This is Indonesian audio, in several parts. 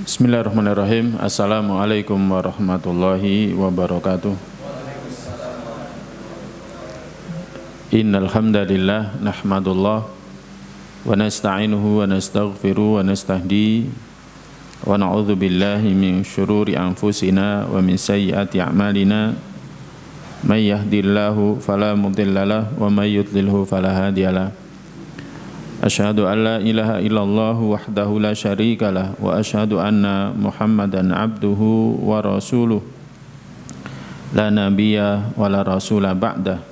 Bismillahirrahmanirrahim. Assalamualaikum warahmatullahi wabarakatuh. Innal hamdalillah nahmadullah wa nasta'inuhu wa nastaghfiruh wa nastahdi wa na'udzu billahi min syururi anfusina wa min sayyiati a'malina. May yahdihillahu fala mudhillalah wa may yudlilhu fala hadiyalah. Asyhadu an la ilaha illallah wahdahu la syarikalah wa asyhadu anna Muhammadan abduhu wa rasuluh la nabiyya wa la rasula ba'dah.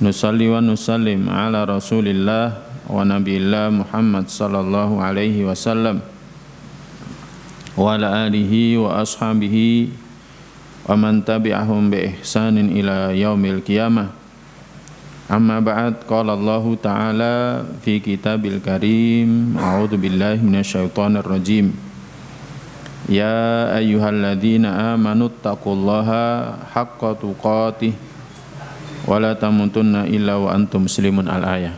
Nusalli wa nusallim ala Rasulillah wa nabiyillah Muhammad sallallahu alaihi wasallam wa ala alihi wa ashabihi wa man tabi'ahum bi ihsanin ila yaumil qiyamah. Amma ba'd, qala Allah Ta'ala fi kitabil karim, a'udzu billahi minasyaitonir rajim. Ya ayyuhalladzina amanu taqullaha haqqa tuqatih wa la tamutunna illa wa antum muslimun. Al-ayah.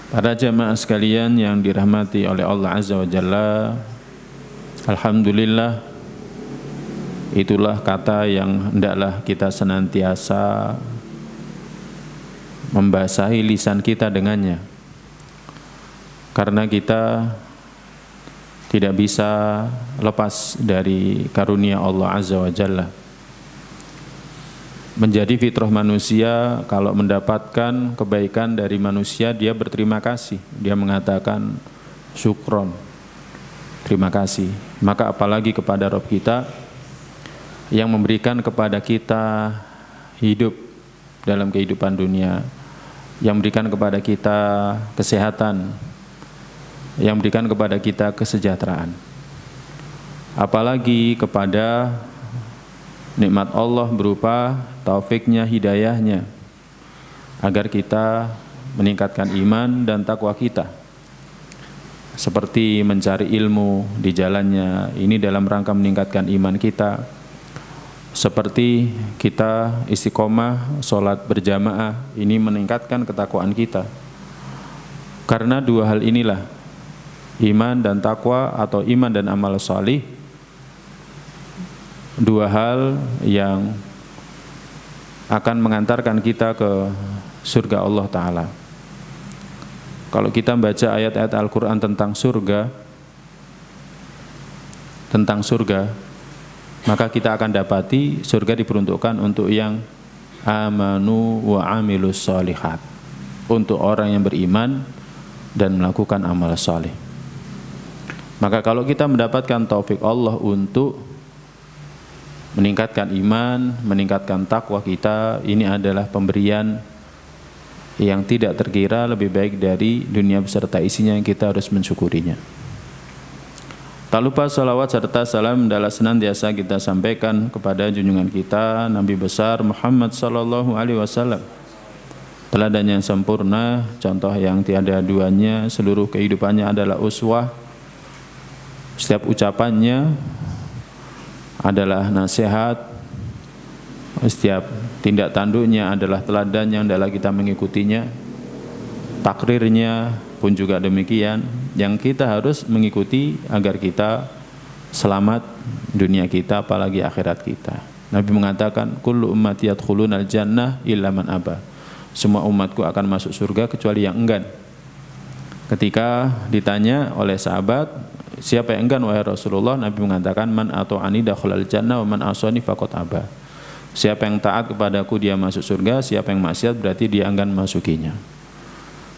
Para jamaah sekalian yang dirahmati oleh Allah Azza wa Jalla, alhamdulillah, itulah kata yang hendaklah kita senantiasa membasahi lisan kita dengannya, karena kita tidak bisa lepas dari karunia Allah Azza wa Jalla. Menjadi fitrah manusia, kalau mendapatkan kebaikan dari manusia, dia berterima kasih, dia mengatakan syukron, terima kasih. Maka apalagi kepada Rabb kita yang memberikan kepada kita hidup dalam kehidupan dunia, yang memberikan kepada kita kesehatan, yang memberikan kepada kita kesejahteraan, apalagi kepada nikmat Allah berupa taufiknya, hidayahnya, agar kita meningkatkan iman dan takwa kita, seperti mencari ilmu di jalannya, ini dalam rangka meningkatkan iman kita. Seperti kita istiqomah sholat berjamaah, ini meningkatkan ketakwaan kita. Karena dua hal inilah, iman dan takwa atau iman dan amal salih, dua hal yang akan mengantarkan kita ke surga Allah Ta'ala. Kalau kita baca ayat-ayat Al-Quran tentang surga, maka kita akan dapati surga diperuntukkan untuk yang amanu wa amilus sholihat, untuk orang yang beriman dan melakukan amal saleh. Maka kalau kita mendapatkan taufik Allah untuk meningkatkan iman, meningkatkan takwa kita, ini adalah pemberian yang tidak terkira, lebih baik dari dunia beserta isinya, yang kita harus mensyukurinya. Tak lupa salawat serta salam adalah senantiasa kita sampaikan kepada junjungan kita Nabi besar Muhammad sallallahu alaihi wasallam, teladan yang sempurna, contoh yang tiada duanya, seluruh kehidupannya adalah uswah, setiap ucapannya adalah nasihat, setiap tindak tanduknya adalah teladan yang adalah kita mengikutinya, takrirnya pun juga demikian, yang kita harus mengikuti agar kita selamat dunia kita, apalagi akhirat kita. Nabi mengatakan, kullu ummati yadkhulunal jannah illa man aba. Semua umatku akan masuk surga kecuali yang enggan. Ketika ditanya oleh sahabat, siapa yang enggan wahai Rasulullah? Nabi mengatakan, man ata'ani dakhalal jannah wa man asani faqad aba. Siapa yang taat kepadaku dia masuk surga, siapa yang maksiat berarti dia enggan masukinya.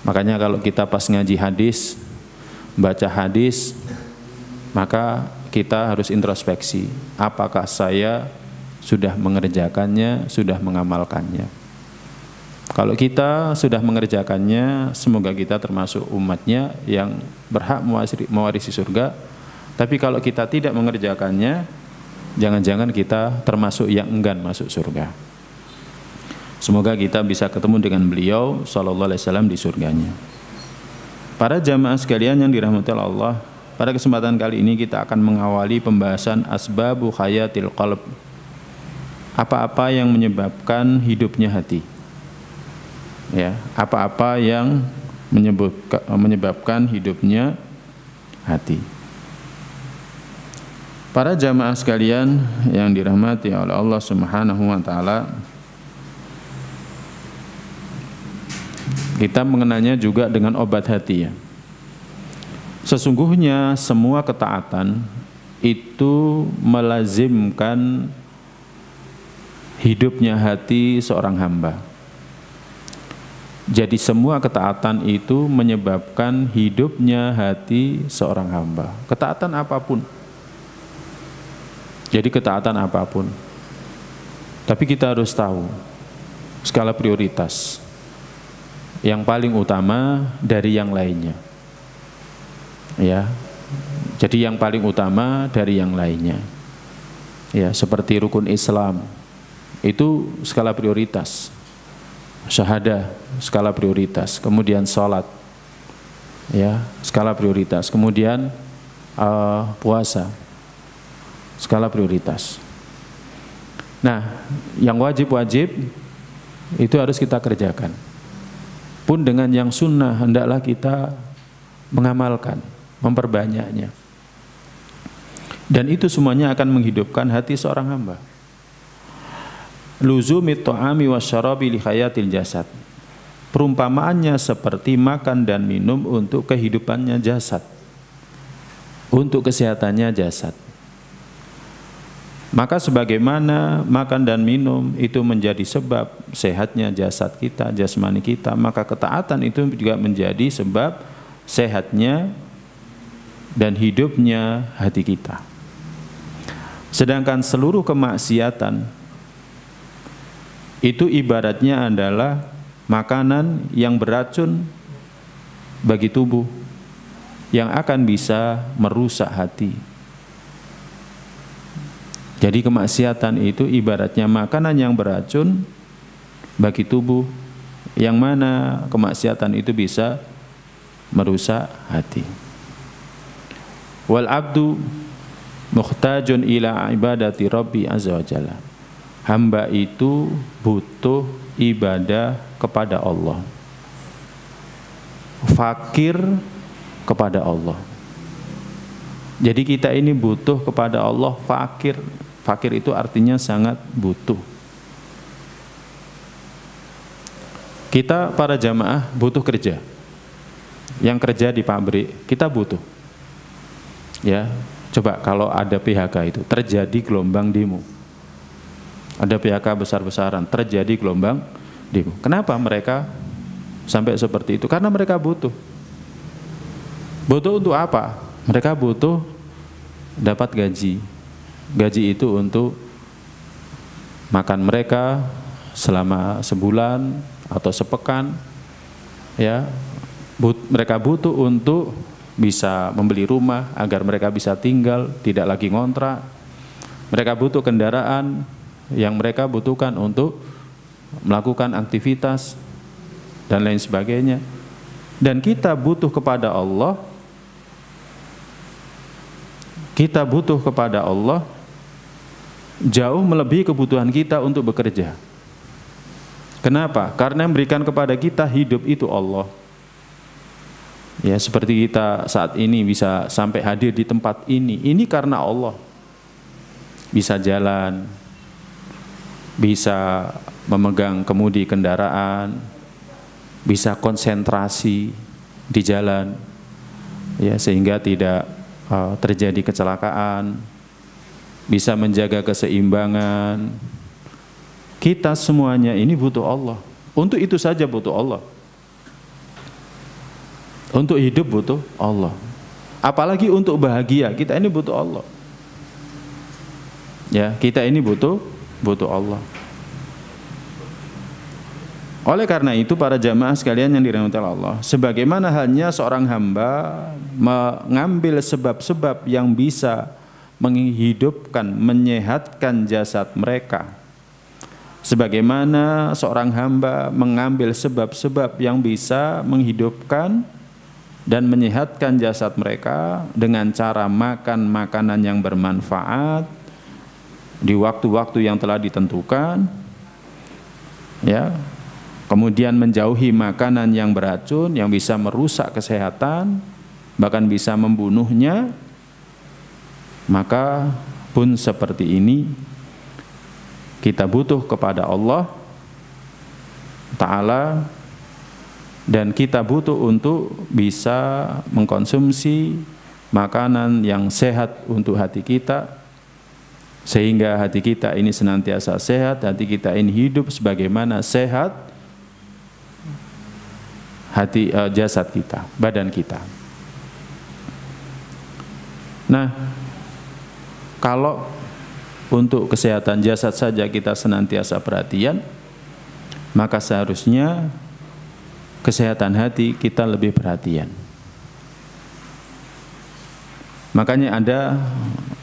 Makanya kalau kita pas ngaji hadis, baca hadis, maka kita harus introspeksi, apakah saya sudah mengerjakannya, sudah mengamalkannya. Kalau kita sudah mengerjakannya, semoga kita termasuk umatnya yang berhak mewarisi surga. Tapi kalau kita tidak mengerjakannya, jangan-jangan kita termasuk yang enggan masuk surga. Semoga kita bisa ketemu dengan beliau sallallahu alaihi wasallam di surganya. Para jamaah sekalian yang dirahmati Allah, pada kesempatan kali ini kita akan mengawali pembahasan asbabu khayatil qalb. Apa-apa yang menyebabkan hidupnya hati. Ya, apa-apa yang menyebabkan hidupnya hati. Para jamaah sekalian yang dirahmati oleh Allah Subhanahu wa taala, kita mengenalnya juga dengan obat hati ya. Sesungguhnya semua ketaatan itu melazimkan hidupnya hati seorang hamba. Jadi semua ketaatan itu menyebabkan hidupnya hati seorang hamba. Ketaatan apapun. Jadi ketaatan apapun. Tapi kita harus tahu skala prioritas. Yang paling utama dari yang lainnya. Ya. Jadi yang paling utama dari yang lainnya. Ya, seperti rukun Islam. Itu skala prioritas. Syahadah, skala prioritas. Kemudian sholat. Ya, skala prioritas. Kemudian puasa. Skala prioritas. Nah, yang wajib-wajib itu harus kita kerjakan. Pun dengan yang sunnah hendaklah kita mengamalkan, memperbanyaknya. Dan itu semuanya akan menghidupkan hati seorang hamba. Luzumit ta'ami wasyarabi li hayatil jasad. Perumpamaannya seperti makan dan minum untuk kehidupannya jasad. Untuk kesehatannya jasad. Maka sebagaimana makan dan minum itu menjadi sebab sehatnya jasad kita, jasmani kita, maka ketaatan itu juga menjadi sebab sehatnya dan hidupnya hati kita. Sedangkan seluruh kemaksiatan itu ibaratnya adalah makanan yang beracun bagi tubuh yang akan bisa merusak hati. Jadi kemaksiatan itu ibaratnya makanan yang beracun bagi tubuh, yang mana kemaksiatan itu bisa merusak hati. Wal abdu muhtajun ila ibadati Rabbi azza wa jalla. Hamba itu butuh ibadah kepada Allah. Fakir kepada Allah. Jadi kita ini butuh kepada Allah, fakir. Fakir itu artinya sangat butuh. Kita para jamaah butuh kerja. Yang kerja di pabrik, kita butuh. Ya, coba kalau ada PHK itu, terjadi gelombang demo. Ada PHK besar-besaran, terjadi gelombang demo. Kenapa mereka sampai seperti itu? Karena mereka butuh. Butuh untuk apa? Mereka butuh dapat gaji. Gaji itu untuk makan mereka selama sebulan atau sepekan. Ya, mereka butuh untuk bisa membeli rumah agar mereka bisa tinggal, tidak lagi ngontrak. Mereka butuh kendaraan yang mereka butuhkan untuk melakukan aktivitas dan lain sebagainya. Dan kita butuh kepada Allah. Kita butuh kepada Allah jauh melebihi kebutuhan kita untuk bekerja. Kenapa? Karena yang memberikan kepada kita hidup itu Allah. Ya, seperti kita saat ini bisa sampai hadir di tempat ini karena Allah. Bisa jalan, bisa memegang kemudi kendaraan, bisa konsentrasi di jalan, ya, sehingga tidak terjadi kecelakaan, bisa menjaga keseimbangan. Kita semuanya ini butuh Allah. Untuk itu saja butuh Allah. Untuk hidup butuh Allah. Apalagi untuk bahagia, kita ini butuh Allah. Ya, kita ini butuh Allah. Oleh karena itu para jamaah sekalian yang dirahmati Allah, sebagaimana halnya seorang hamba mengambil sebab-sebab yang bisa menghidupkan, menyehatkan jasad mereka, sebagaimana seorang hamba mengambil sebab-sebab yang bisa menghidupkan dan menyehatkan jasad mereka dengan cara makan makanan yang bermanfaat di waktu-waktu yang telah ditentukan, ya, kemudian menjauhi makanan yang beracun yang bisa merusak kesehatan, bahkan bisa membunuhnya, maka pun seperti ini, kita butuh kepada Allah Ta'ala, dan kita butuh untuk bisa mengkonsumsi makanan yang sehat untuk hati kita, sehingga hati kita ini senantiasa sehat, hati kita ini hidup sebagaimana sehat hati jasad kita, badan kita. Nah, kalau untuk kesehatan jasad saja kita senantiasa perhatian, maka seharusnya kesehatan hati kita lebih perhatian. Makanya ada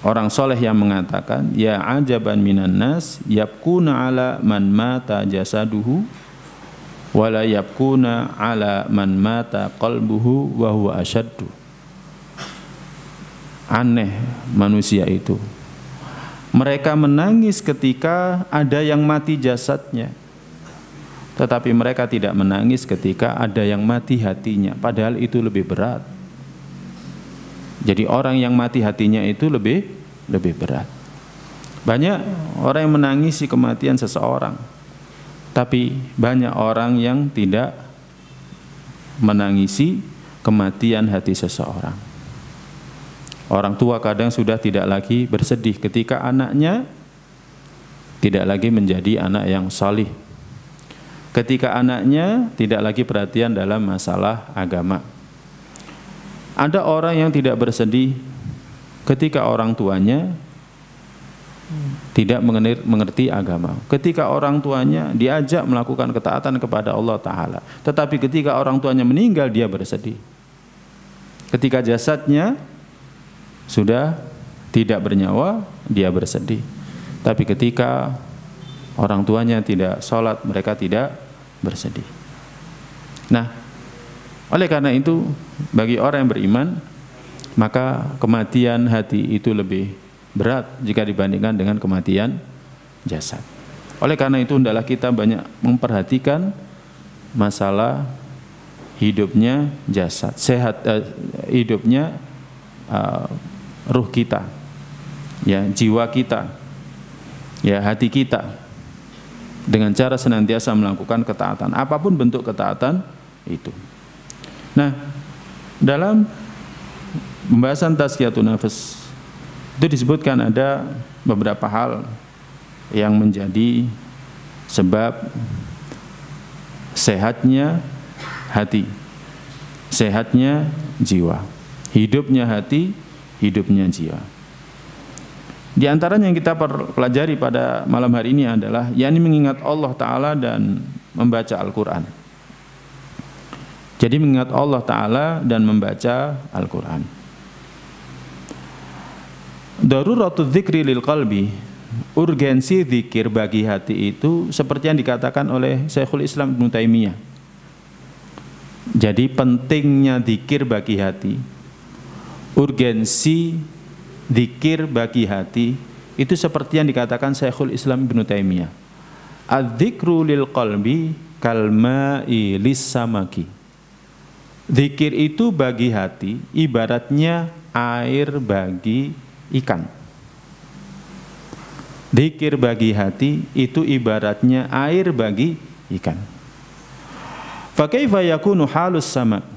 orang soleh yang mengatakan, ya ajaban minan nas yabkuna ala man mata jasaduhu wala yabkuna ala man mata qalbuhu wa huwa asyaddu. Aneh manusia itu, mereka menangis ketika ada yang mati jasadnya, tetapi mereka tidak menangis ketika ada yang mati hatinya, padahal itu lebih berat. Jadi orang yang mati hatinya itu lebih berat. Banyak orang yang menangisi kematian seseorang, tapi banyak orang yang tidak menangisi kematian hati seseorang. Orang tua kadang sudah tidak lagi bersedih ketika anaknya tidak lagi menjadi anak yang salih, ketika anaknya tidak lagi perhatian dalam masalah agama. Ada orang yang tidak bersedih ketika orang tuanya tidak mengerti agama, ketika orang tuanya diajak melakukan ketaatan kepada Allah Ta'ala, tetapi ketika orang tuanya meninggal dia bersedih. Ketika jasadnya sudah tidak bernyawa dia bersedih, tapi ketika orang tuanya tidak sholat mereka tidak bersedih. Nah, oleh karena itu bagi orang yang beriman, maka kematian hati itu lebih berat jika dibandingkan dengan kematian jasad. Oleh karena itu hendaklah kita banyak memperhatikan masalah hidupnya jasad, sehat, hidupnya ruh kita, ya, jiwa kita, ya, hati kita, dengan cara senantiasa melakukan ketaatan, apapun bentuk ketaatan itu. Nah, dalam pembahasan tazkiyatun nafs itu disebutkan ada beberapa hal yang menjadi sebab sehatnya hati, sehatnya jiwa, hidupnya hati, hidupnya jiwa. Di antaranya yang kita pelajari pada malam hari ini adalah yakni mengingat Allah Ta'ala dan membaca Al-Quran. Jadi mengingat Allah Ta'ala dan membaca Al-Quran. Daruratul dzikri lil qalbi, urgensi zikir bagi hati itu seperti yang dikatakan oleh Syekhul Islam Ibnu Taimiyah. Jadi pentingnya zikir bagi hati, urgensi zikir bagi hati itu seperti yang dikatakan Syekhul Islam Ibnu Taimiyah. Adzikru lil qalbi kalma'i lis-samaki. Zikir itu bagi hati ibaratnya air bagi ikan. Zikir bagi hati itu ibaratnya air bagi ikan. Fa kaifa yakunu halus samak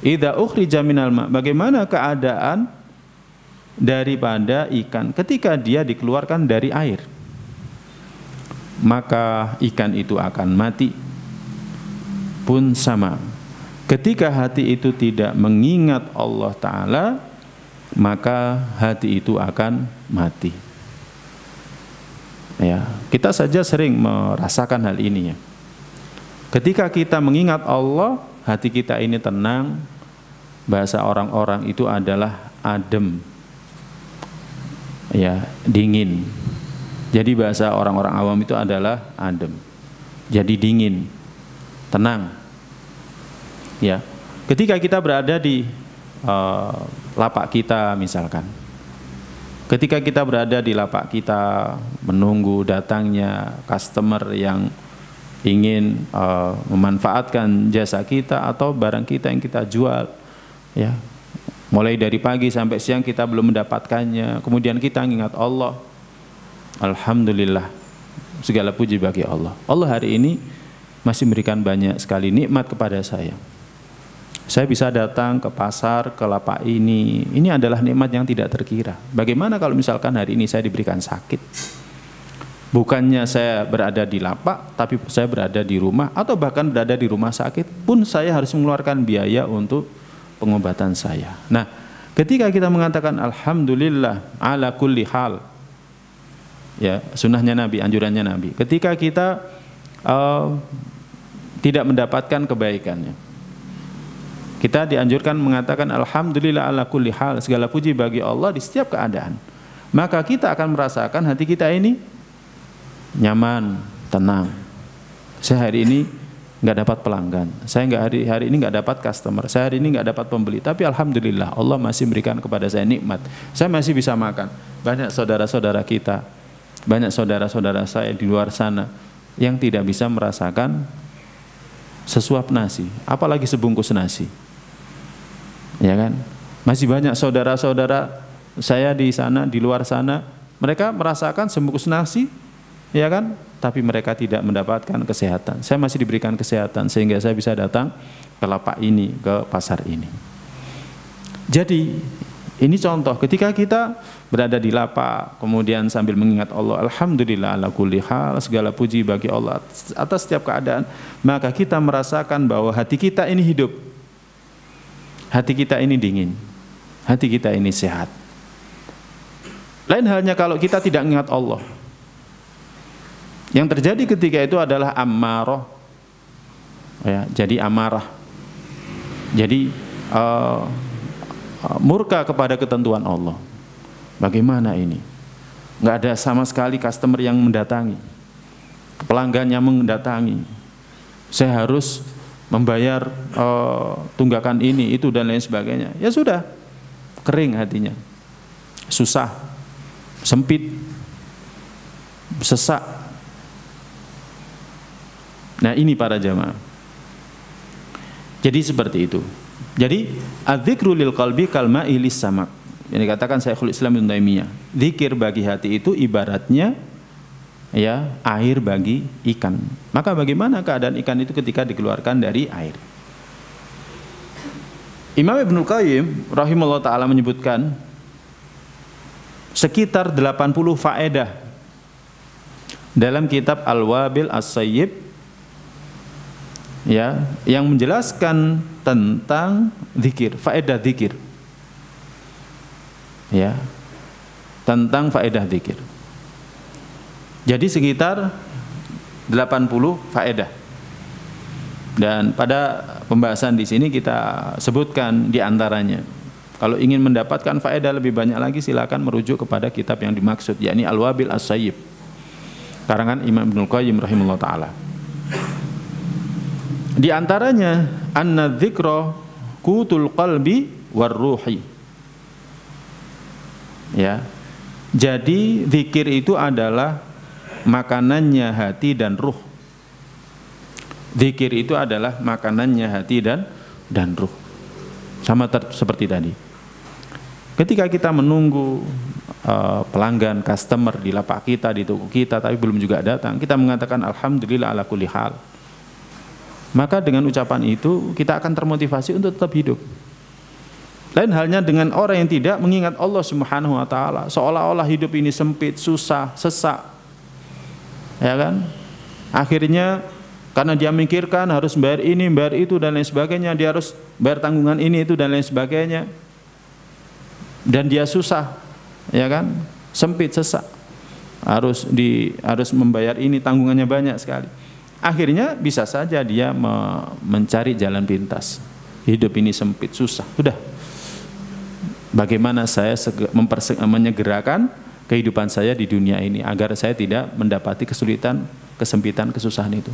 idza ukhrija minal ma'? Bagaimana keadaan daripada ikan ketika dia dikeluarkan dari air? Maka ikan itu akan mati. Pun sama, ketika hati itu tidak mengingat Allah Ta'ala, maka hati itu akan mati. Ya, kita saja sering merasakan hal ini, ya. Ketika kita mengingat Allah, hati kita ini tenang. Bahasa orang-orang itu adalah adem, ya, dingin. Jadi bahasa orang-orang awam itu adalah adem, jadi dingin, tenang. Ya, ketika kita berada di lapak kita misalkan, ketika kita berada di lapak kita menunggu datangnya customer yang ingin memanfaatkan jasa kita atau barang kita yang kita jual, ya, Mulai dari pagi sampai siang kita belum mendapatkannya, kemudian kita ingat Allah. Alhamdulillah, segala puji bagi Allah. Allah hari ini masih memberikan banyak sekali nikmat kepada saya. Saya bisa datang ke pasar, ke lapak ini adalah nikmat yang tidak terkira. Bagaimana kalau misalkan hari ini saya diberikan sakit? Bukannya saya berada di lapak, tapi saya berada di rumah, atau bahkan berada di rumah sakit pun saya harus mengeluarkan biaya untuk pengobatan saya. Nah, ketika kita mengatakan alhamdulillah ala kulli hal, ya sunnahnya Nabi, anjurannya Nabi, ketika kita tidak mendapatkan kebaikannya, kita dianjurkan mengatakan alhamdulillah ala kulli hal, segala puji bagi Allah di setiap keadaan. Maka kita akan merasakan hati kita ini nyaman, tenang. Saya hari ini nggak dapat pelanggan, saya hari ini nggak dapat customer, saya hari ini nggak dapat pembeli, tapi alhamdulillah Allah masih berikan kepada saya nikmat. Saya masih bisa makan. Banyak saudara-saudara kita, banyak saudara-saudara saya di luar sana yang tidak bisa merasakan sesuap nasi, apalagi sebungkus nasi. Ya kan? Masih banyak saudara-saudara saya di sana, di luar sana, mereka merasakan sebungkus nasi, ya kan? Tapi mereka tidak mendapatkan kesehatan. Saya masih diberikan kesehatan sehingga saya bisa datang ke lapak ini, ke pasar ini. Jadi ini contoh ketika kita berada di lapak, kemudian sambil mengingat Allah, alhamdulillah ala kulli hal, segala puji bagi Allah atas setiap keadaan, maka kita merasakan bahwa hati kita ini hidup, hati kita ini dingin, hati kita ini sehat. Lain halnya kalau kita tidak mengingat Allah. Yang terjadi ketika itu adalah ammarah, ya, jadi amarah, jadi murka kepada ketentuan Allah. Bagaimana ini? Nggak ada sama sekali customer yang mendatangi, pelanggannya mendatangi. Saya harus membayar tunggakan ini, itu dan lain sebagainya. Ya sudah, kering hatinya, susah, sempit, sesak. Nah ini para jamaah. Jadi seperti itu. Jadi adzikru lil qalbi kal ma'i lis samak. Yang dikatakan Syekhul Islam Ibnu Taimiyah, zikir bagi hati itu ibaratnya ya air bagi ikan. Maka bagaimana keadaan ikan itu ketika dikeluarkan dari air? Imam Ibnu Qayyim rahimahullah taala menyebutkan sekitar 80 faedah dalam kitab Al-Wabil As-Sayyib, ya, yang menjelaskan tentang zikir, faedah zikir, ya, tentang faedah zikir. Jadi sekitar 80 faedah. Dan pada pembahasan di sini kita sebutkan di antaranya. Kalau ingin mendapatkan faedah lebih banyak lagi, silakan merujuk kepada kitab yang dimaksud, yakni Al-Wabil As-Sayyib, karangan Imam Ibnu Qayyim rahimahullah taala. Di antaranya anna dzikra qutul qalbi war ruhi. Ya. Jadi zikir itu adalah makanannya hati dan ruh. Zikir itu adalah makanannya hati dan ruh. Sama seperti tadi. Ketika kita menunggu pelanggan, customer di lapak kita, di toko kita, tapi belum juga datang, kita mengatakan alhamdulillah ala kulli hal. Maka dengan ucapan itu kita akan termotivasi untuk tetap hidup. Lain halnya dengan orang yang tidak mengingat Allah Subhanahu wa taala, seolah-olah hidup ini sempit, susah, sesak. Ya kan? Akhirnya karena dia mikirkan harus bayar ini, bayar itu dan lain sebagainya, dia harus bayar tanggungan ini itu dan lain sebagainya. Dan dia susah, ya kan? Sempit, sesak. Harus membayar ini, tanggungannya banyak sekali. Akhirnya bisa saja dia mencari jalan pintas. Hidup ini sempit, susah. Udah. Bagaimana saya menyegerakan kehidupan saya di dunia ini agar saya tidak mendapati kesulitan, kesempitan, kesusahan itu.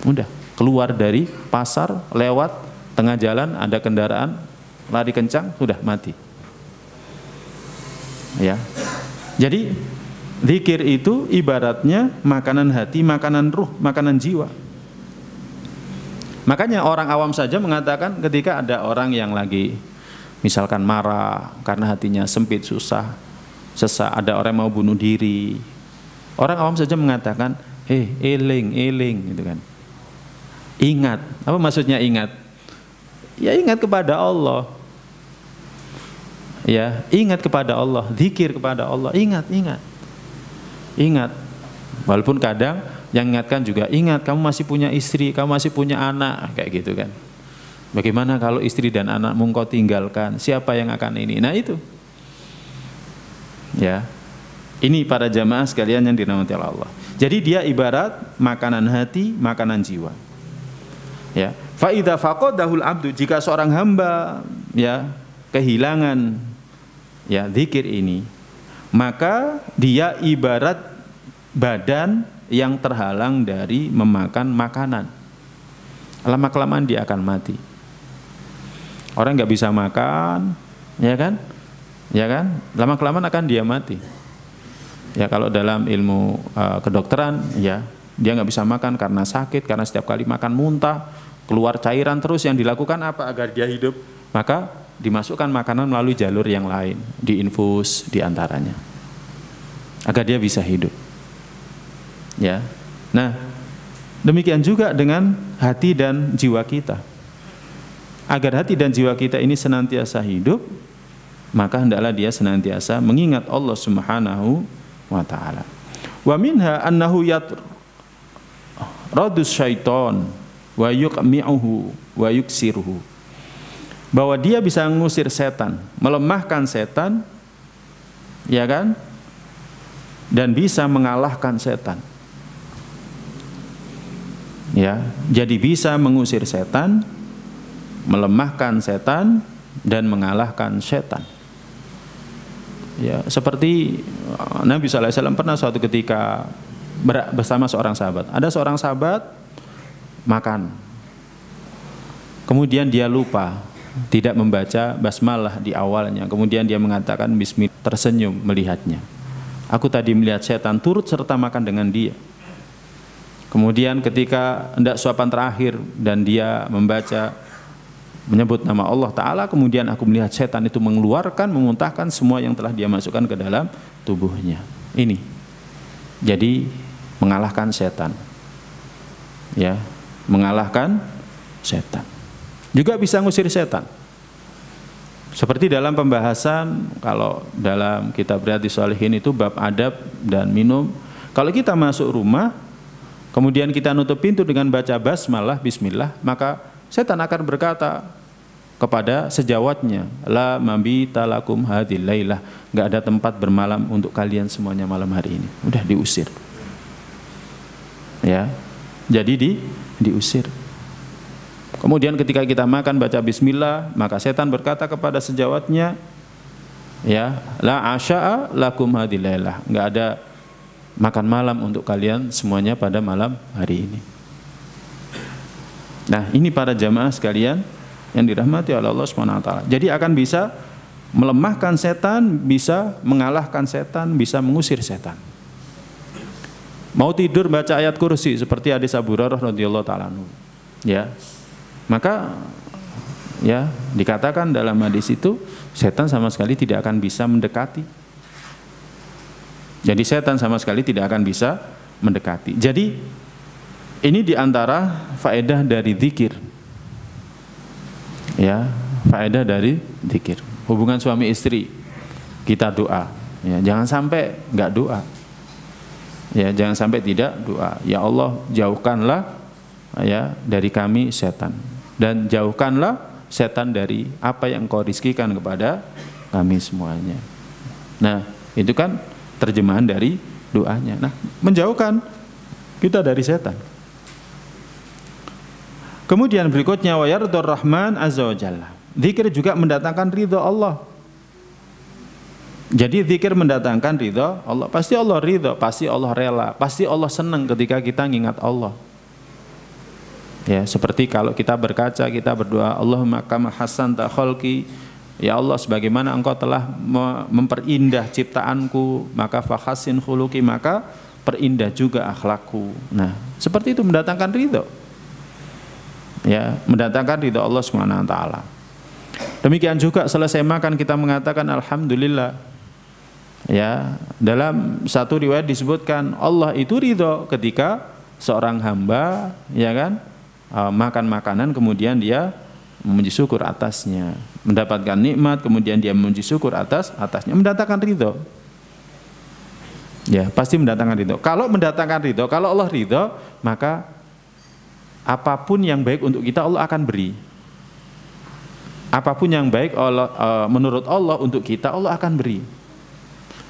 Udah, keluar dari pasar, lewat tengah jalan ada kendaraan lari kencang, sudah mati. Ya. Jadi zikir itu ibaratnya makanan hati, makanan ruh, makanan jiwa. Makanya orang awam saja mengatakan ketika ada orang yang lagi misalkan marah karena hatinya sempit, susah, sesak, ada orang mau bunuh diri. Orang awam saja mengatakan, eling, gitu kan. Ingat, apa maksudnya ingat? Ya ingat kepada Allah. Ya, ingat kepada Allah, zikir kepada Allah, ingat. Walaupun kadang yang ingatkan juga, ingat kamu masih punya istri, kamu masih punya anak, kayak gitu kan. Bagaimana kalau istri dan anakmu engkau tinggalkan? Siapa yang akan ini? Nah itu. Ya. Ini para jamaah sekalian yang dirahmati Allah. Jadi dia ibarat makanan hati, makanan jiwa. Ya. Fa idza faqadahul abdu, jika seorang hamba ya kehilangan ya zikir ini, maka dia ibarat badan yang terhalang dari memakan makanan. Lama-kelamaan dia akan mati. Orang nggak bisa makan, ya kan? Lama-kelamaan akan dia mati. Ya kalau dalam ilmu kedokteran, ya dia nggak bisa makan karena sakit, karena setiap kali makan muntah, keluar cairan terus. Yang dilakukan apa agar dia hidup? Maka dimasukkan makanan melalui jalur yang lain, diinfus diantaranya, agar dia bisa hidup. Ya, nah demikian juga dengan hati dan jiwa kita. Agar hati dan jiwa kita ini senantiasa hidup, maka hendaklah dia senantiasa mengingat Allah Subhanahu wa ta'ala. Wa minha annahu radus syaiton wa yuqmi'uhu wa yuksiruhu. Bahwa dia bisa mengusir setan, melemahkan setan, ya kan? Dan bisa mengalahkan setan. Ya, jadi bisa mengusir setan, melemahkan setan, dan mengalahkan setan. Ya, seperti Nabi SAW pernah suatu ketika bersama seorang sahabat. Ada seorang sahabat makan, kemudian dia lupa, tidak membaca basmalah di awalnya. Kemudian dia mengatakan bismillah, tersenyum melihatnya. Aku tadi melihat setan turut serta makan dengan dia. Kemudian ketika hendak suapan terakhir dan dia menyebut nama Allah Ta'ala, kemudian aku melihat setan itu mengeluarkan, memuntahkan semua yang telah dia masukkan ke dalam tubuhnya. Ini jadi mengalahkan setan. Ya, mengalahkan setan. Juga bisa ngusir setan. Seperti dalam pembahasan, kalau dalam kitab Riyadhis Shalihin itu bab adab dan minum. Kalau kita masuk rumah, kemudian kita nutup pintu dengan baca basmalah, bismillah, maka setan akan berkata kepada sejawatnya, la mabita lakum hadhil lailah, enggak ada tempat bermalam untuk kalian semuanya malam hari ini. Udah diusir. Ya. Jadi diusir. Kemudian ketika kita makan baca bismillah, maka setan berkata kepada sejawatnya, ya, la asya'a lakum hadhil lailah, enggak ada makan malam untuk kalian semuanya pada malam hari ini. Nah, ini para jamaah sekalian yang dirahmati oleh Allah SWT. Jadi akan bisa melemahkan setan, bisa mengalahkan setan, bisa mengusir setan. Mau tidur baca ayat kursi seperti hadis Abu Hurairah radhiyallahu ta'ala anhu. Ya. Maka ya dikatakan dalam hadis itu setan sama sekali tidak akan bisa mendekati. Jadi setan sama sekali tidak akan bisa mendekati. Jadi ini diantara faedah dari zikir. Ya, faedah dari zikir. Hubungan suami istri, kita doa. Ya, jangan sampai enggak doa. Ya, jangan sampai tidak doa. Ya Allah, jauhkanlah ya dari kami setan, dan jauhkanlah setan dari apa yang Engkau rizkikan kepada kami semuanya. Nah, itu kan terjemahan dari doanya. Nah, menjauhkan kita dari setan. Kemudian berikutnya wa yardur rahman azza wa jalla. Zikir juga mendatangkan ridha Allah. Jadi zikir mendatangkan ridha Allah. Pasti Allah ridha, pasti Allah rela, pasti Allah senang ketika kita mengingat Allah. Ya, seperti kalau kita berkaca, kita berdoa, Allahumma kama hasanta khalqi, ya Allah sebagaimana Engkau telah memperindah ciptaanku, maka fahasin khuluqi, maka perindah juga akhlakku. Nah, seperti itu mendatangkan ridha. Ya, mendatangkan ridha Allah Subhanahu wa taala. Demikian juga selesai makan kita mengatakan alhamdulillah. Ya, dalam satu riwayat disebutkan Allah itu ridho ketika seorang hamba, ya kan, makan makanan kemudian dia memuji syukur atasnya, mendapatkan nikmat kemudian dia memuji syukur atasnya, mendatangkan ridho. Ya, pasti mendatangkan ridho. Kalau mendatangkan ridho, kalau Allah ridho, maka apapun yang baik untuk kita Allah akan beri. Apapun yang baik menurut Allah untuk kita Allah akan beri.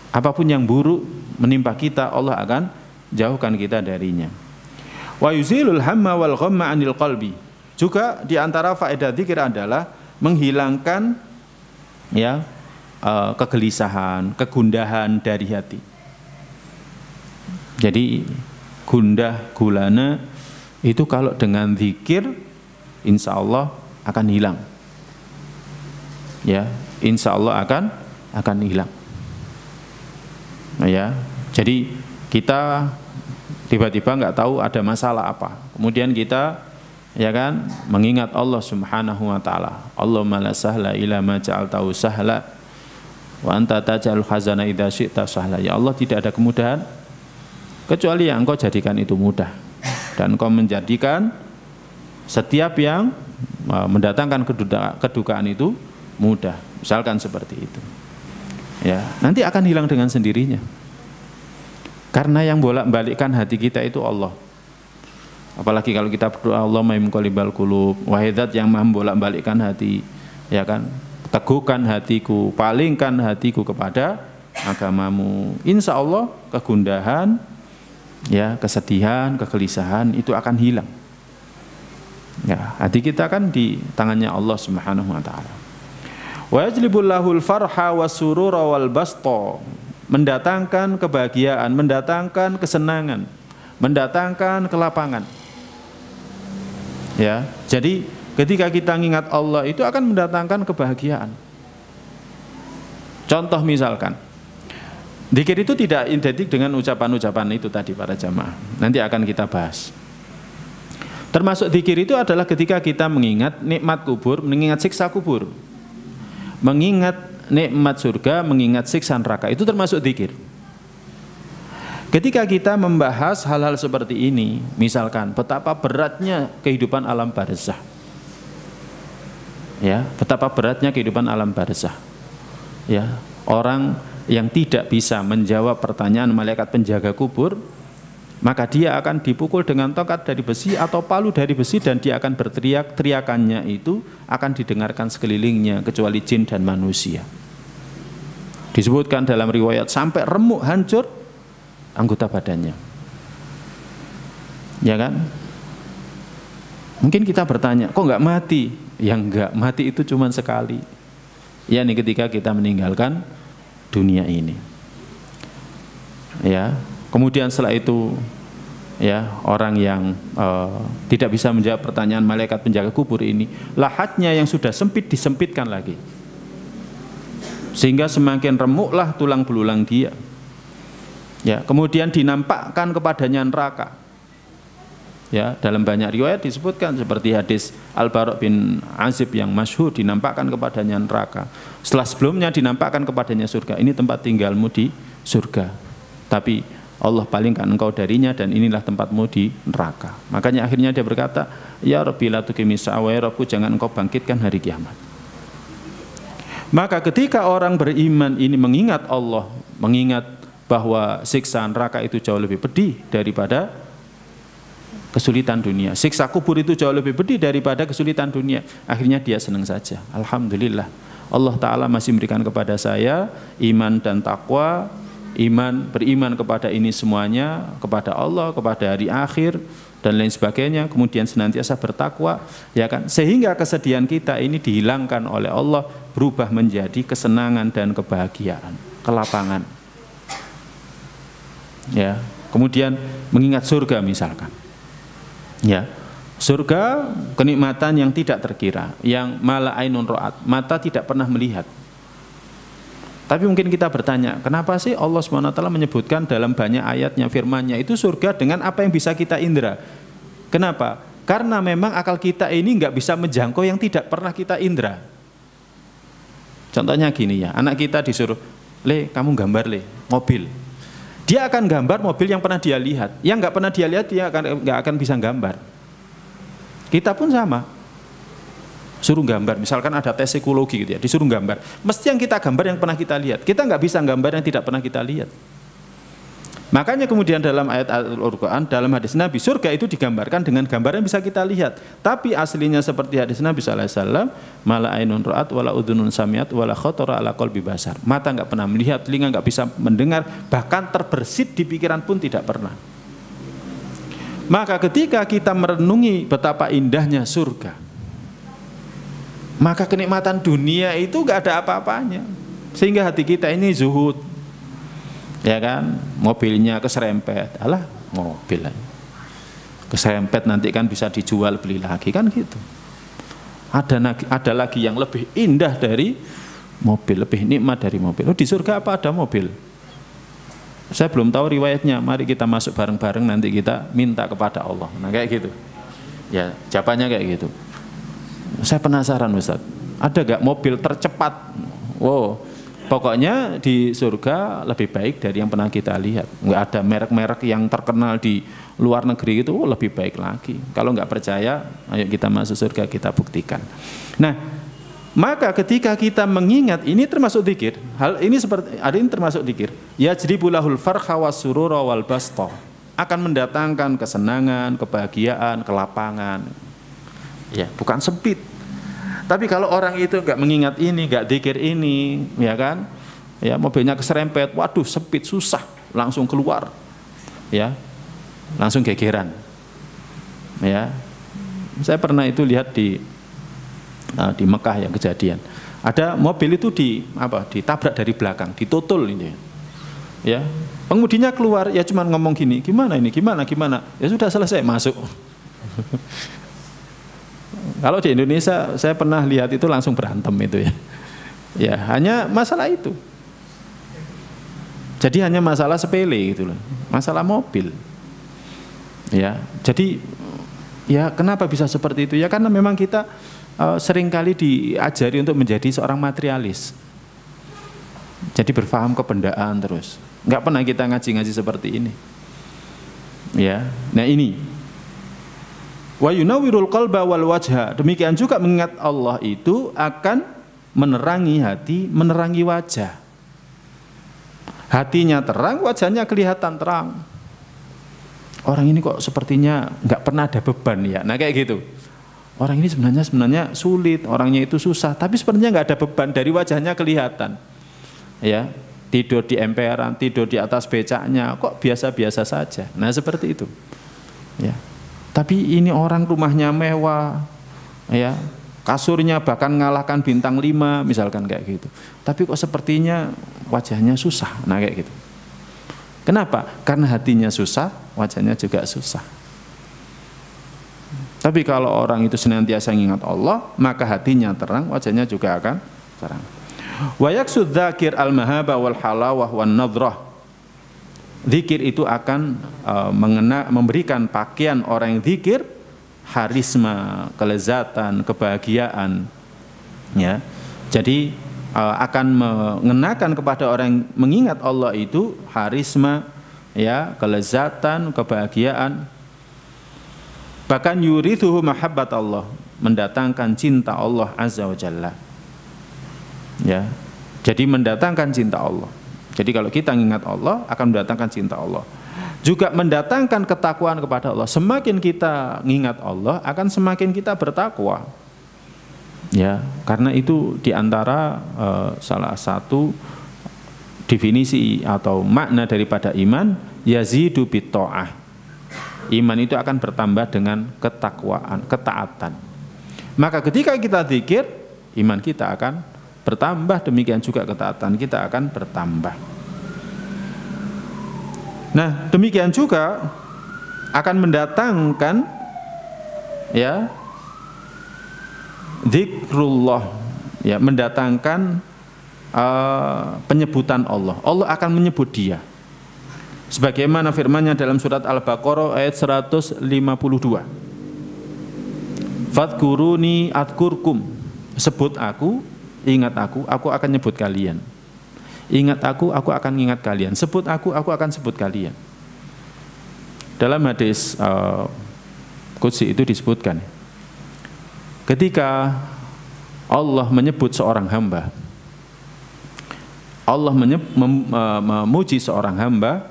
Apapun yang buruk menimpa kita Allah akan jauhkan kita darinya. Wa yuzilul hamma wal ghamma 'anil qalbi. Juga di antara faedah zikir adalah menghilangkan ya kegelisahan, kegundahan dari hati. Jadi gundah gulana itu kalau dengan zikir insya Allah akan hilang. Ya, insya Allah akan hilang. Ya, jadi kita tiba-tiba nggak tahu ada masalah apa, kemudian kita ya kan mengingat Allah Subhanahu wa taala. Allahumma la sahla illa ma ja'altahu sahla wa anta taj'alul hazana idza syi'ta sahla. Ya Allah, tidak ada kemudahan kecuali yang Engkau jadikan itu mudah, dan Engkau menjadikan setiap yang mendatangkan kedukaan itu mudah. Misalkan seperti itu. Ya, nanti akan hilang dengan sendirinya. Karena yang bolak-balikkan hati kita itu Allah. Apalagi kalau kita berdoa Allahumma muqallibal qulub, wahai Zat yang maha bolak-balikkan hati, ya kan? Teguhkan hatiku, palingkan hatiku kepada agamamu. Insya Allah kegundahan, ya, kesedihan, kegelisahan itu akan hilang. Ya, hati kita kan di tangannya Allah Subhanahu wa taala. Wa yajlibul lahul farha wasurura wal basta, mendatangkan kebahagiaan, mendatangkan kesenangan, mendatangkan kelapangan. Ya, jadi ketika kita ingat Allah itu akan mendatangkan kebahagiaan. Contoh misalkan, zikir itu tidak identik dengan ucapan-ucapan itu tadi para jamaah. Nanti akan kita bahas. Termasuk zikir itu adalah ketika kita mengingat nikmat kubur, mengingat siksa kubur, mengingat nikmat surga, mengingat siksa neraka, itu termasuk zikir. Ketika kita membahas hal-hal seperti ini, misalkan betapa beratnya kehidupan alam barzakh, ya, betapa beratnya kehidupan alam barzakh, ya, orang yang tidak bisa menjawab pertanyaan malaikat penjaga kubur, maka dia akan dipukul dengan tongkat dari besi atau palu dari besi, dan dia akan berteriak. Teriakannya itu akan didengarkan sekelilingnya kecuali jin dan manusia. Disebutkan dalam riwayat sampai remuk hancur anggota badannya. Ya kan? Mungkin kita bertanya, kok nggak mati? Yang nggak mati itu cuma sekali. Ya, nih ketika kita meninggalkan dunia ini. Ya. Kemudian setelah itu, ya, orang yang tidak bisa menjawab pertanyaan malaikat penjaga kubur ini, lahatnya yang sudah sempit disempitkan lagi, sehingga semakin remuklah tulang belulang dia. Ya, kemudian dinampakkan kepadanya neraka. Ya, dalam banyak riwayat disebutkan seperti hadis Al-Bara' bin Azib yang masyhur, dinampakkan kepadanya neraka. Setelah sebelumnya dinampakkan kepadanya surga. Ini tempat tinggalmu di surga, tapi Allah palingkan engkau darinya, dan inilah tempatmu di neraka. Makanya akhirnya dia berkata, ya Rabbi la tuqimis sa'a, ya Rabbku jangan engkau bangkitkan hari kiamat. Maka ketika orang beriman ini mengingat Allah, mengingat bahwa siksa neraka itu jauh lebih pedih daripada kesulitan dunia, siksa kubur itu jauh lebih pedih daripada kesulitan dunia, akhirnya dia senang saja. Alhamdulillah, Allah Ta'ala masih memberikan kepada saya iman dan takwa, beriman kepada ini semuanya, kepada Allah, kepada hari akhir dan lain sebagainya, kemudian senantiasa bertakwa, ya kan, sehingga kesedihan kita ini dihilangkan oleh Allah, berubah menjadi kesenangan dan kebahagiaan, kelapangan. Ya, kemudian mengingat surga misalkan. Ya, surga kenikmatan yang tidak terkira, yang mala ainun ra'at, mata tidak pernah melihat. Tapi mungkin kita bertanya, kenapa sih Allah SWT menyebutkan dalam banyak ayatnya, firman-Nya itu surga dengan apa yang bisa kita indra? Kenapa? Karena memang akal kita ini nggak bisa menjangkau yang tidak pernah kita indra. Contohnya gini ya, anak kita disuruh, "Le, kamu gambar le, mobil." Dia akan gambar mobil yang pernah dia lihat. Yang nggak pernah dia lihat dia nggak akan bisa gambar. Kita pun sama. Suruh gambar, misalkan ada tes psikologi gitu ya, disuruh gambar. Mesti yang kita gambar yang pernah kita lihat. Kita nggak bisa gambar yang tidak pernah kita lihat. Makanya kemudian dalam ayat Al-Quran, dalam hadis Nabi, surga itu digambarkan dengan gambar yang bisa kita lihat. Tapi aslinya seperti hadis Nabi SAW, mala ainun ra'at, wala udhunun samiat, wala khotara ala qalbi basar. Mata nggak pernah melihat, telinga nggak bisa mendengar, bahkan terbersit di pikiran pun tidak pernah. Maka ketika kita merenungi betapa indahnya surga, maka kenikmatan dunia itu nggak ada apa-apanya. Sehingga hati kita ini zuhud. Ya kan, mobilnya keserempet, alah mobil keserempet nanti kan bisa dijual beli lagi kan gitu. Ada lagi yang lebih indah dari mobil, lebih nikmat dari mobil. Oh, di surga apa ada mobil? Saya belum tahu riwayatnya. Mari kita masuk bareng-bareng, nanti kita minta kepada Allah. Nah kayak gitu. Ya jawabannya kayak gitu. Saya penasaran Ustaz, ada gak mobil tercepat? Wow. Pokoknya di surga lebih baik dari yang pernah kita lihat. Nggak ada merek-merek yang terkenal di luar negeri itu lebih baik lagi. Kalau nggak percaya, ayo kita masuk surga, kita buktikan. Nah, maka ketika kita mengingat ini termasuk dzikir. Hal ini seperti ada ini termasuk dzikir. Yajribulahul farha wasurura wal basta. Akan mendatangkan kesenangan, kebahagiaan, kelapangan. Ya, bukan sempit. Tapi kalau orang itu nggak mengingat ini, nggak dzikir ini, ya kan, ya mobilnya keserempet, waduh sempit, susah, langsung keluar, ya, langsung gegeran, ya. Saya pernah itu lihat di Mekah yang kejadian, ada mobil itu ditabrak dari belakang, ditutul ini, ya. Pengemudinya keluar, ya cuman ngomong gini, gimana ini, gimana, ya sudah selesai masuk. Kalau di Indonesia saya pernah lihat itu langsung berantem itu ya. Ya, hanya masalah itu. Jadi hanya masalah sepele gitu loh. Masalah mobil. Ya, jadi ya kenapa bisa seperti itu? Ya karena memang kita seringkali diajari untuk menjadi seorang materialis. Jadi berfaham kebendaan terus. Enggak pernah kita ngaji-ngaji seperti ini. Ya. Nah, ini wa yunawwirul qalba wal wajha. Demikian juga mengingat Allah itu akan menerangi hati, menerangi wajah. Hatinya terang, wajahnya kelihatan terang. Orang ini kok sepertinya nggak pernah ada beban ya. Nah kayak gitu. Orang ini sebenarnya sulit, orangnya itu susah, tapi sebenarnya nggak ada beban, dari wajahnya kelihatan. Ya, tidur di emperan, tidur di atas becaknya, kok biasa-biasa saja. Nah seperti itu. Ya. Tapi ini orang rumahnya mewah, ya, kasurnya bahkan ngalahkan bintang 5 misalkan kayak gitu. Tapi kok sepertinya wajahnya susah, nah kayak gitu. Kenapa? Karena hatinya susah, wajahnya juga susah. Tapi kalau orang itu senantiasa mengingat Allah, maka hatinya terang, wajahnya juga akan terang. Wa yaqsud dzakir al-mahaba wal halawah wan nadrah. Zikir itu akan memberikan pakaian orang yang zikir, harisma, kelezatan, kebahagiaan, ya. Jadi akan mengenakan kepada orang yang mengingat Allah itu harisma, ya, kelezatan, kebahagiaan. Bahkan yurithuhu mahabbat Allah, mendatangkan cinta Allah Azza wa Jalla. Ya. Jadi mendatangkan cinta Allah. Jadi kalau kita ingat Allah akan mendatangkan cinta Allah. Juga mendatangkan ketakwaan kepada Allah. Semakin kita mengingat Allah akan semakin kita bertakwa. Ya, karena itu diantara salah satu definisi atau makna daripada iman, yazidu bitta'ah. Iman itu akan bertambah dengan ketakwaan, ketaatan. Maka ketika kita zikir, iman kita akan bertambah, demikian juga ketaatan kita akan bertambah. Nah, demikian juga akan mendatangkan, ya, zikrullah, ya, mendatangkan penyebutan Allah. Allah akan menyebut dia. Sebagaimana firman-Nya dalam surat Al-Baqarah ayat 152. Fadkuruni adkurkum. Sebut aku, ingat aku akan nyebut kalian. Ingat aku akan ingat kalian. Sebut aku akan sebut kalian. Dalam hadis Qudsi itu disebutkan, ketika Allah menyebut seorang hamba, Allah memuji seorang hamba,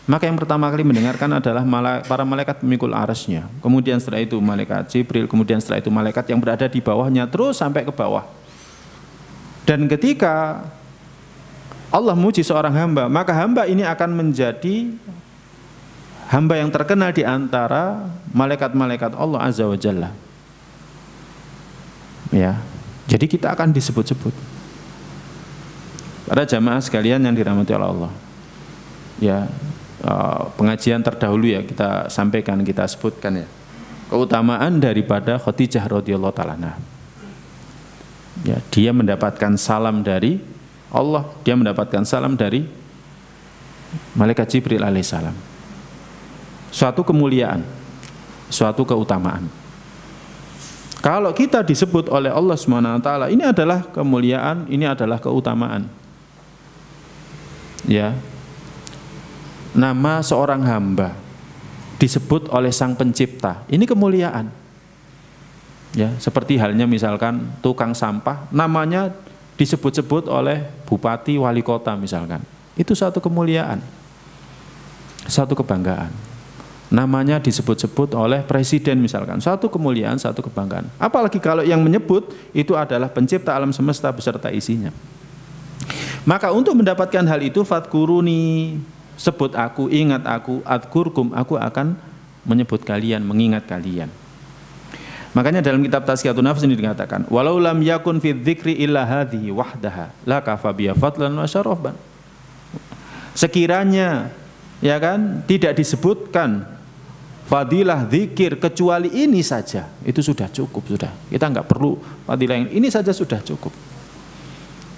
maka yang pertama kali mendengarkan adalah para malaikat pemikul arasnya. Kemudian setelah itu malaikat Jibril, kemudian setelah itu malaikat yang berada di bawahnya, terus sampai ke bawah. Dan ketika Allah memuji seorang hamba, maka hamba ini akan menjadi hamba yang terkenal di antara malaikat-malaikat Allah Azza wa Jalla. Ya, jadi kita akan disebut-sebut. Para jamaah sekalian yang dirahmati oleh Allah. Ya, pengajian terdahulu ya kita sampaikan, kita sebutkan ya, keutamaan daripada Khadijah radhiyallahu taala anha. Ya, dia mendapatkan salam dari Allah, dia mendapatkan salam dari malaikat Jibril alaihissalam. Suatu kemuliaan, suatu keutamaan. Kalau kita disebut oleh Allah Subhanahu wa taala, ini adalah kemuliaan, ini adalah keutamaan. Ya. Nama seorang hamba disebut oleh Sang Pencipta, ini kemuliaan. Ya, seperti halnya misalkan tukang sampah, namanya disebut-sebut oleh bupati, wali kota misalkan. Itu satu kemuliaan, satu kebanggaan. Namanya disebut-sebut oleh presiden misalkan, satu kemuliaan, satu kebanggaan. Apalagi kalau yang menyebut itu adalah pencipta alam semesta beserta isinya. Maka untuk mendapatkan hal itu, fadkuruni, sebut aku, ingat aku, adkurkum, aku akan menyebut kalian, mengingat kalian. Makanya dalam kitab Tazkiyatun Nafs ini dikatakan, walau lam yakun fi dzikri illa hadhihi wahdaha la kafa biha fadlan wa syarafan. Sekiranya ya kan tidak disebutkan fadilah zikir kecuali ini saja, itu sudah cukup, sudah. Kita enggak perlu fadilah yang ini saja sudah cukup.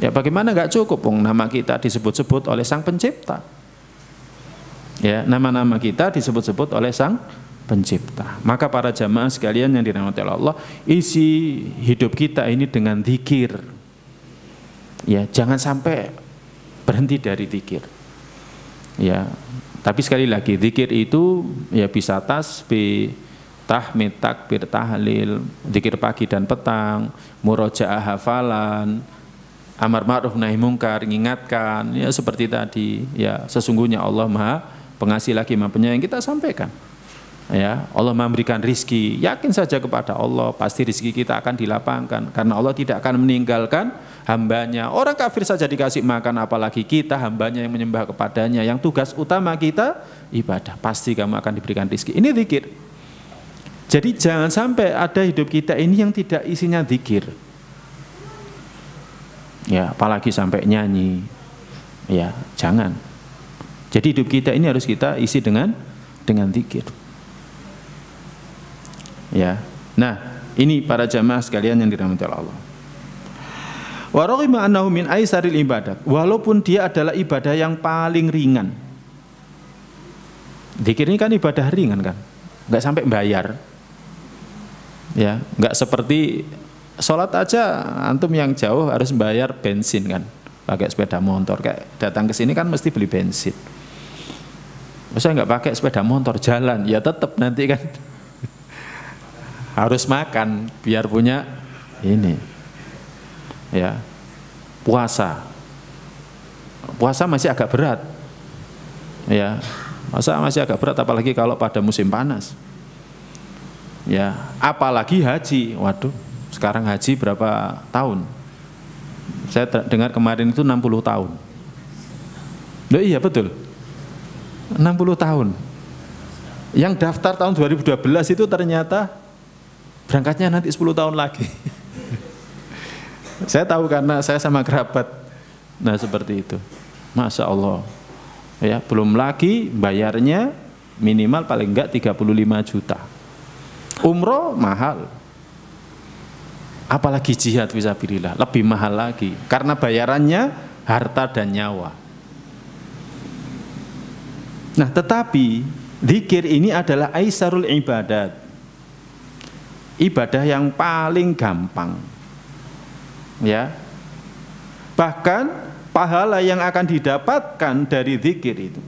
Ya bagaimana enggak cukup? Nama kita disebut-sebut oleh Sang Pencipta. Ya, nama-nama kita disebut-sebut oleh Sang Pencipta. Maka para jamaah sekalian yang dirahmati Allah, isi hidup kita ini dengan zikir. Ya, jangan sampai berhenti dari zikir. Ya, tapi sekali lagi zikir itu ya bisa tasbih, tahmid, takbir, tahlil, zikir pagi dan petang, murojaah hafalan, amar ma'ruf nahi mungkar, mengingatkan, ya seperti tadi, ya sesungguhnya Allah Maha Pengasih lagi Maha Penyayang, kita sampaikan. Ya, Allah memberikan rizki, yakin saja kepada Allah, pasti rizki kita akan dilapangkan, karena Allah tidak akan meninggalkan hambanya. Orang kafir saja dikasih makan, apalagi kita hambanya yang menyembah kepadanya, yang tugas utama kita ibadah, pasti kamu akan diberikan rizki. Ini zikir. Jadi jangan sampai ada hidup kita ini yang tidak isinya zikir. Ya, apalagi sampai nyanyi. Ya, jangan. Jadi hidup kita ini harus kita isi dengan zikir. Ya. Nah, ini para jamaah sekalian yang dirahmati Allah. Wa raghima annahu min aisaril ibadat. Walaupun dia adalah ibadah yang paling ringan. Zikir ini kan ibadah ringan kan? Enggak sampai bayar. Ya, enggak seperti sholat aja antum yang jauh harus bayar bensin kan, pakai sepeda motor. Kayak datang ke sini kan mesti beli bensin. Masa nggak pakai sepeda motor jalan, ya tetap nanti kan harus makan biar punya ini. Ya, puasa masih agak berat. Ya, puasa masih agak berat, apalagi kalau pada musim panas. Ya, apalagi haji. Waduh. Sekarang haji berapa tahun? Saya dengar kemarin itu 60 tahun. Loh iya betul. 60 tahun. Yang daftar tahun 2012 itu ternyata berangkatnya nanti 10 tahun lagi. Saya tahu karena saya sama kerabat. Nah seperti itu. Masya Allah. Ya, belum lagi bayarnya minimal paling enggak 35 juta. Umroh mahal. Apalagi jihad fisabilillah, lebih mahal lagi karena bayarannya harta dan nyawa. Nah, tetapi zikir ini adalah aisarul ibadat. Ibadah yang paling gampang. Ya. Bahkan pahala yang akan didapatkan dari zikir itu,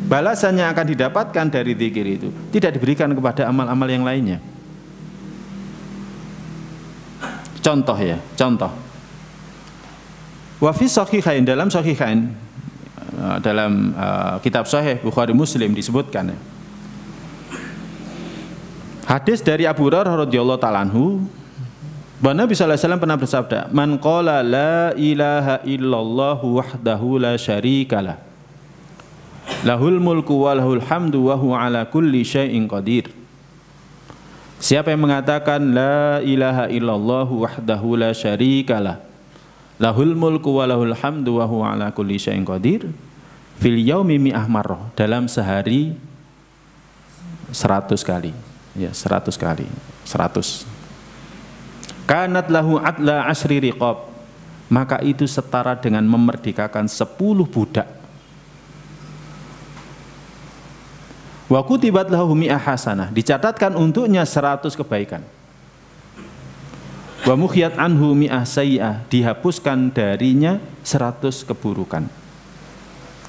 balasan yang akan didapatkan dari zikir itu tidak diberikan kepada amal-amal yang lainnya. Contoh ya, contoh. Wa fi sahihain, dalam sahihain, dalam kitab Sahih Bukhari Muslim disebutkan ya. Hadis dari Abu Hurairah radhiyallahu taala anhu, bahwa Nabi sallallahu alaihi wasallam pernah bersabda, "Man qala la ilaha illallah wahdahu la syarikalah, lahul mulku wa lahul hamdu wa huwa ala kulli syai'in qadir." Siapa yang mengatakan la ilaha illallah wahdahu la syarikalah, lahul mulku wa lahul hamdu wa huwa ala kulli syai'in qadir, fil yaumi mi'ah marrah, dalam sehari 100 kali. Ya, 100 kali. 100. Kanat lahu adla asri riqab, maka itu setara dengan memerdekakan 10 budak. Wa kutibat lahu mi'ah hasanah, dicatatkan untuknya 100 kebaikan. Wa mukhiyat anhu mi'ah sayyi'ah, dihapuskan darinya 100 keburukan.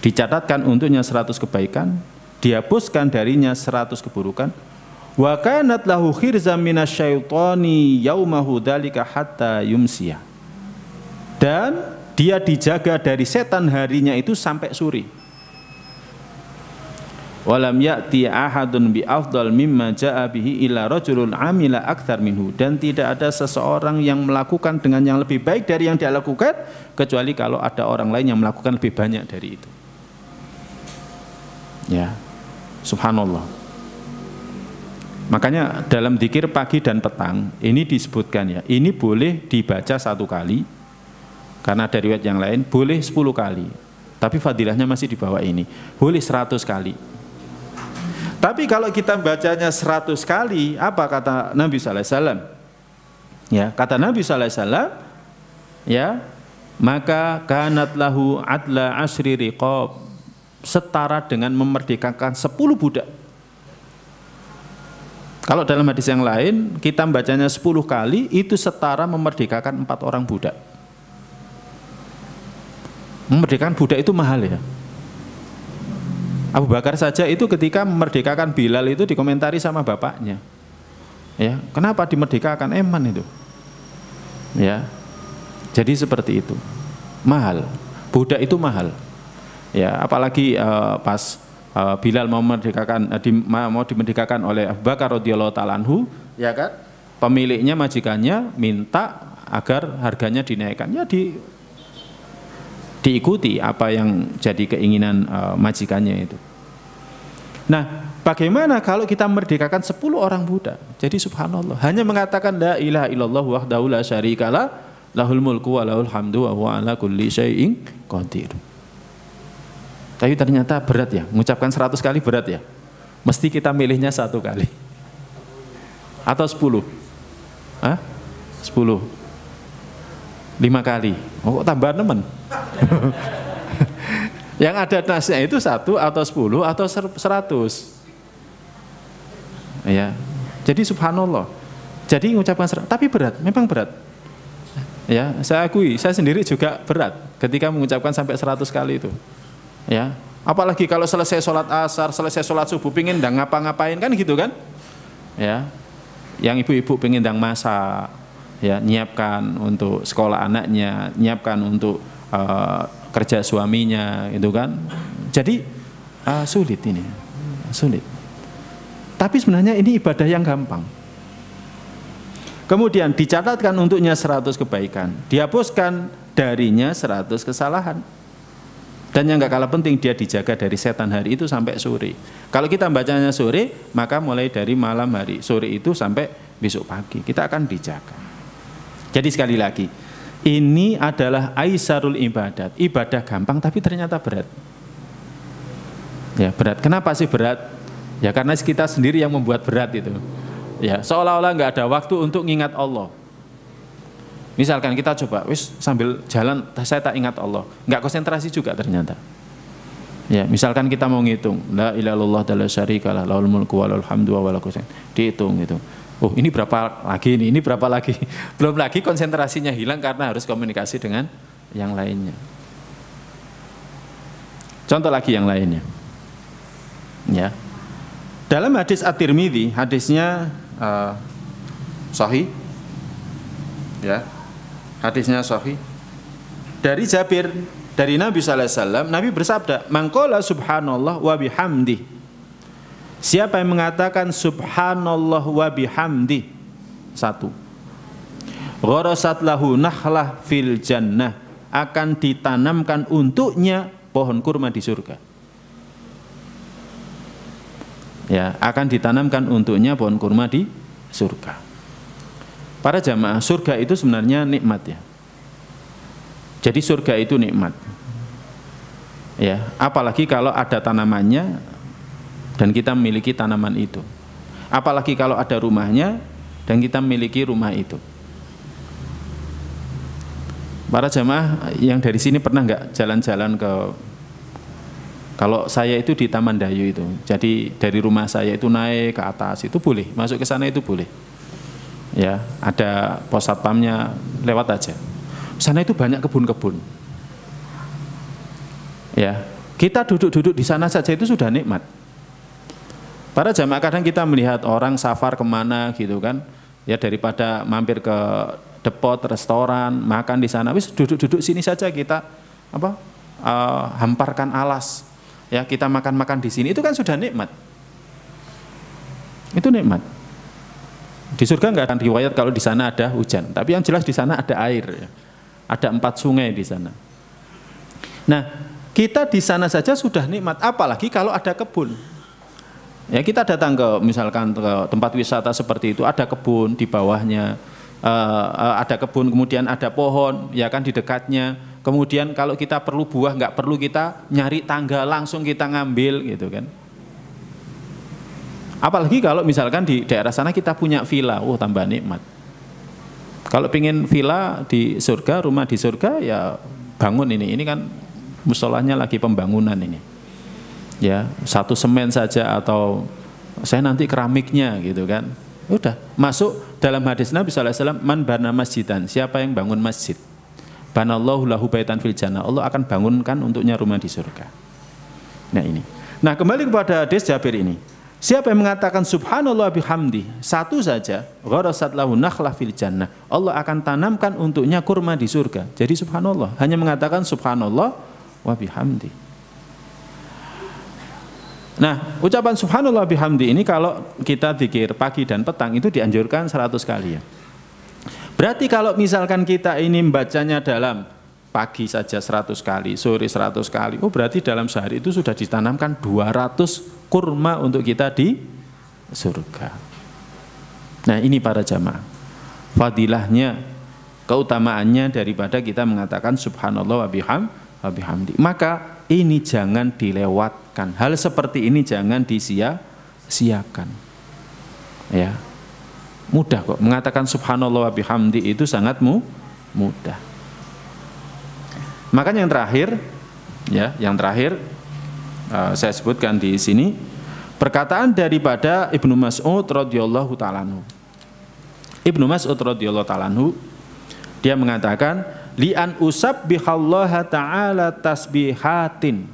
Dicatatkan untuknya 100 kebaikan, dihapuskan darinya 100 keburukan. Wa kanat lahu khirzam minasyaitani yaumahu dzalika hatta yumsiya, dan dia dijaga dari setan harinya itu sampai sore. Walam ya'ti ahadun bi afdal mimma ja'a bihi illa rajulun amila aktsar minhu, dan tidak ada seseorang yang melakukan dengan yang lebih baik dari yang dia lakukan kecuali kalau ada orang lain yang melakukan lebih banyak dari itu. Ya, subhanallah. Makanya dalam zikir pagi dan petang ini disebutkan ya, ini boleh dibaca 1 kali, karena ada riwayat yang lain boleh 10 kali, tapi fadilahnya masih di bawah ini, boleh 100 kali. Tapi kalau kita bacanya 100 kali, apa kata Nabi sallallahu alaihi wasallam? Ya, kata Nabi sallallahu alaihi wasallam, ya, maka kanat lahu adla asri riqab, setara dengan memerdekakan 10 budak. Kalau dalam hadis yang lain kita bacanya 10 kali, itu setara memerdekakan 4 orang budak. Memerdekakan budak itu mahal ya. Abu Bakar saja itu ketika memerdekakan Bilal itu dikomentari sama bapaknya. Ya, kenapa dimerdekakan, eman itu. Ya. Jadi seperti itu. Mahal. Budak itu mahal. Ya, apalagi pas Bilal mau dimerdekakan oleh Abu Bakar radhiyallahu taala anhu, ya kan? Pemiliknya, majikannya minta agar harganya dinaikkan. Ya diikuti apa yang jadi keinginan majikannya itu. Nah, bagaimana kalau kita merdekakan 10 orang budak? Jadi subhanallah, hanya mengatakan la ilaha illallah wahdahu la syarikalah, lahul mulku wa lahul hamdu wa huwa ala kulli syai'in qadir. Tapi ternyata berat ya, mengucapkan 100 kali berat ya. Mesti kita milihnya 1 kali. Atau 10. Hah? 10. 5 kali. Oh, tambah teman. Yang ada nasnya itu 1 atau 10 atau 100. Ya. Jadi subhanallah. Jadi mengucapkan 100, tapi berat, memang berat. Ya, saya akui, saya sendiri juga berat ketika mengucapkan sampai 100 kali itu. Ya, apalagi kalau selesai sholat asar, selesai sholat subuh, pingin ndang ngapa-ngapain kan gitu kan? Ya, yang ibu-ibu pingin ndang masak, ya, nyiapkan untuk sekolah anaknya, nyiapkan untuk kerja suaminya, itu kan? Jadi sulit ini, sulit. Tapi sebenarnya ini ibadah yang gampang. Kemudian dicatatkan untuknya 100 kebaikan, dihapuskan darinya 100 kesalahan. Dan yang gak kalah penting, dia dijaga dari setan hari itu sampai sore. Kalau kita bacanya sore, maka mulai dari malam hari sore itu sampai besok pagi kita akan dijaga. Jadi sekali lagi, ini adalah aisarul ibadat, ibadah gampang tapi ternyata berat. Ya, berat. Kenapa sih berat? Ya karena kita sendiri yang membuat berat itu. Ya, seolah-olah nggak ada waktu untuk ngingat Allah. Misalkan kita coba, wis sambil jalan saya tak ingat Allah, nggak konsentrasi juga ternyata. Ya, misalkan kita mau ngitung, la ilaha illallah la syarikalah, lahul mulku wa lahul hamdu wa lahu dihitung gitu. Oh, ini berapa lagi ini berapa lagi? Belum lagi konsentrasinya hilang karena harus komunikasi dengan yang lainnya. Contoh lagi yang lainnya. Ya. Dalam hadis At-Tirmidzi, hadisnya sahih. Ya. Hadisnya sahih. Dari Jabir, dari Nabi sallallahu alaihi wasallam, Nabi bersabda, "Man qala subhanallah wa bihamdi." Siapa yang mengatakan subhanallah wa bihamdi, satu, gharasat lahu nakhlah fil jannah, akan ditanamkan untuknya pohon kurma di surga. Ya, akan ditanamkan untuknya pohon kurma di surga. Para jamaah, surga itu sebenarnya nikmat ya. Jadi surga itu nikmat. Ya, apalagi kalau ada tanamannya dan kita memiliki tanaman itu. Apalagi kalau ada rumahnya dan kita memiliki rumah itu. Para jamaah yang dari sini pernah nggak jalan-jalan ke, kalau saya itu di Taman Dayu itu, jadi dari rumah saya itu naik ke atas itu boleh, masuk ke sana itu boleh. Ya, ada pos satpamnya, lewat aja. Sana itu banyak kebun-kebun. Ya, kita duduk-duduk di sana saja itu sudah nikmat. Para jamaah, kadang kita melihat orang safar kemana gitu kan, ya daripada mampir ke depot, restoran, makan di sana, wis duduk-duduk sini saja kita hamparkan alas. Ya, kita makan-makan di sini, itu kan sudah nikmat. Itu nikmat. Di surga nggak akan riwayat kalau di sana ada hujan, tapi yang jelas di sana ada air. Ya. Ada 4 sungai di sana. Nah, kita di sana saja sudah nikmat, apalagi kalau ada kebun. Ya, kita datang ke misalkan ke tempat wisata seperti itu, ada kebun di bawahnya, ada kebun, kemudian ada pohon, ya kan di dekatnya. Kemudian kalau kita perlu buah, nggak perlu kita nyari tangga, langsung kita ngambil gitu kan. Apalagi kalau misalkan di daerah sana kita punya villa, tambah nikmat. Kalau pengen villa di surga, rumah di surga, ya bangun ini kan musholahnya lagi pembangunan ini. Ya, 1 semen saja atau saya nanti keramiknya gitu kan. Udah masuk dalam hadis Nabi sallallahu alaihi wasallam, man bana masjidan, siapa yang bangun masjid, banallahu lahu baitan fil jannah, Allah akan bangunkan untuknya rumah di surga. Nah ini. Nah, kembali kepada hadis Jabir ini. Siapa yang mengatakan subhanallah bihamdi, satu saja, gharasat lahu nakhlah fil jannah, Allah akan tanamkan untuknya kurma di surga. Jadi subhanallah, hanya mengatakan subhanallah wa bihamdi. Nah, ucapan subhanallah bihamdi ini kalau kita zikir pagi dan petang itu dianjurkan 100 kali ya. Berarti kalau misalkan kita ini membacanya dalam pagi saja 100 kali, sore 100 kali, berarti dalam sehari itu sudah ditanamkan 200 kurma untuk kita di surga. Nah, ini para jamaah, fadilahnya, keutamaannya daripada kita mengatakan subhanallah wa bihamdi. Maka ini jangan dilewatkan. Hal seperti ini jangan disia-siakan. Ya. Mudah kok, mengatakan subhanallah wa bihamdi itu sangat mudah. Makanya yang terakhir saya sebutkan di sini perkataan daripada Ibnu Mas'ud radhiyallahu ta'ala anhu. Ibnu Mas'ud radhiyallahu ta'ala anhu, dia mengatakan, li an usabbihallaha ta'ala tasbihatin,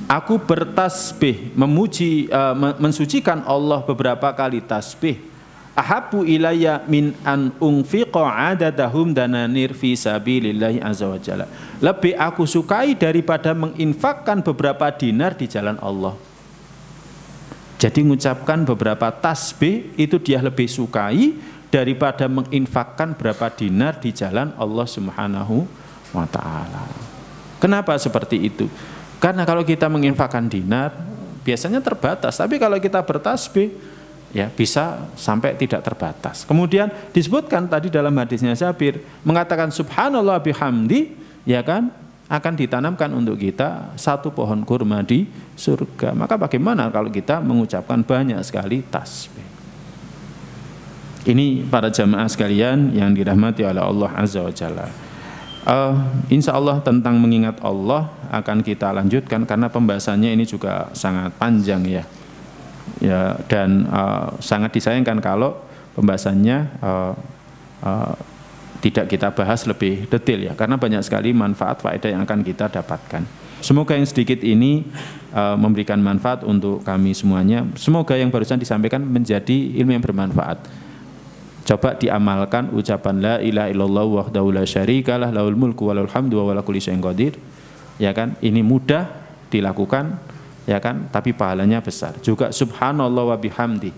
aku bertasbih, memuji, mensucikan Allah beberapa kali tasbih, ahabbu ilayya min an unfiqa adadahum dananir fi sabilillahi azza wa jalla, lebih aku sukai daripada menginfakkan beberapa dinar di jalan Allah. Jadi mengucapkan beberapa tasbih itu dia lebih sukai daripada menginfakkan berapa dinar di jalan Allah Subhanahu wa ta'ala. Kenapa seperti itu? Karena kalau kita menginfakkan dinar biasanya terbatas, tapi kalau kita bertasbih ya bisa sampai tidak terbatas. Kemudian disebutkan tadi dalam hadisnya Jabir mengatakan subhanallah bihamdi, ya kan, akan ditanamkan untuk kita 1 pohon kurma di surga. Maka bagaimana kalau kita mengucapkan banyak sekali tasbih? Ini para jamaah sekalian yang dirahmati oleh Allah Azza wa Jalla. Insya Allah tentang mengingat Allah akan kita lanjutkan karena pembahasannya ini juga sangat panjang ya. Dan sangat disayangkan kalau pembahasannya tidak kita bahas lebih detail ya, karena banyak sekali manfaat faedah yang akan kita dapatkan. Semoga yang sedikit ini memberikan manfaat untuk kami semuanya. Semoga yang barusan disampaikan menjadi ilmu yang bermanfaat. Coba diamalkan ucapan la ilaha illallah wahdahu la syarikalah lahul mulku wa lahul hamdu wa ala kulli syai'in qadir. Ya kan? Ini mudah dilakukan, ya kan? Tapi pahalanya besar. Juga subhanallah wa bihamdi.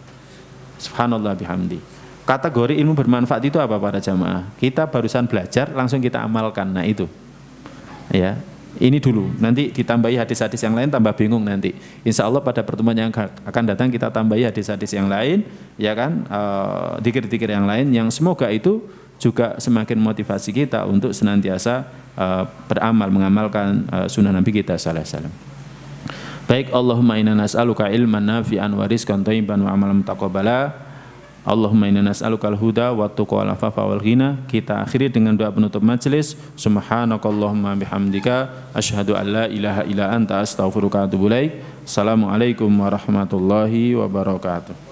Subhanallah bihamdi. Kategori ilmu bermanfaat itu apa para jamaah? Kita barusan belajar langsung kita amalkan. Nah itu. Ya. Ini dulu, nanti ditambahi hadis-hadis yang lain tambah bingung nanti. Insya Allah pada pertemuan yang akan datang kita tambahi hadis-hadis yang lain, ya kan, dzikir-dzikir yang lain, yang semoga itu juga semakin motivasi kita untuk senantiasa beramal, mengamalkan sunnah Nabi kita sallallahu alaihi wasallam. Baik, Allahumma inna nas'aluka ilman nafi'an wa rizqan thayyiban wa amalan mutaqabbala. Allahumma inna nas'alukal huda wa tuqa wal afafa wal ghina. Kita akhiri dengan doa penutup majelis. Subhanakallahumma bihamdika asyhadu an la ilaha illa anta astaghfiruka wa atubu ilaik. Assalamualaikum warahmatullahi wabarakatuh.